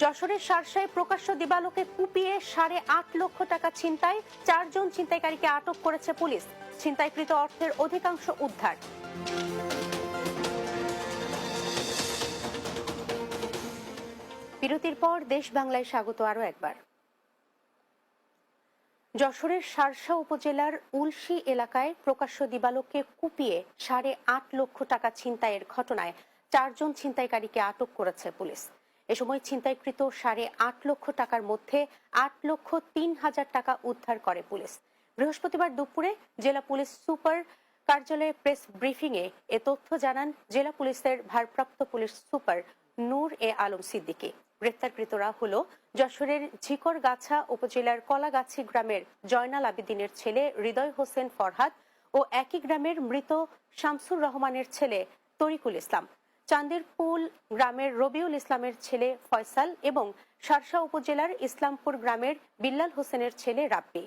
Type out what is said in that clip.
যশোরের শার্শায় প্রকাশ্য দিবালোকে কুপিয়ে 8.5 লক্ষ টাকা ছিনতাই, 4 জন ছিনতাইকারীকে আটক করেছে পুলিশ। ছিনতাইকৃত অর্থের অধিকাংশ উদ্ধার। বিরতির পর দেশ বাংলায় স্বাগত আরো একবার। যশোরের শার্শা উপজেলার উলশি এলাকায় প্রকাশ্য দিবালোকে কুপিয়ে 8.5 লক্ষ টাকা ছিনতাইয়ের ঘটনায় 4 জন ছিনতাইকারীকে আটক করেছে পুলিশ। এ সময় ছিনতাইকৃত 8.5 লক্ষ টাকার মধ্যে 8,03,000 টাকা উদ্ধার করে পুলিশ। বৃহস্পতিবার দুপুরে জেলা পুলিশ সুপার কার্যালয়ে প্রেস ব্রিফিংয়ে এ তথ্য জানান জেলা পুলিশের ভারপ্রাপ্ত পুলিশ সুপার নূর এ আলম সিদ্দিকী। গ্রেপ্তারকৃতরা হলো যশোরের ঝিকরগাছা উপজেলার কলাগাছি গ্রামের জয়নাল আবেদিনের ছেলে হৃদয় হোসেন ফরহাদ ও একই গ্রামের মৃত শামসুর রহমানের ছেলে তরিকুল ইসলাম, চান্দিরপুল গ্রামের রবিউল ইসলামের ছেলে ফয়সাল এবং শার্শা উপজেলার ইসলামপুর গ্রামের বিল্লাল হোসেনের ছেলে রাব্বি।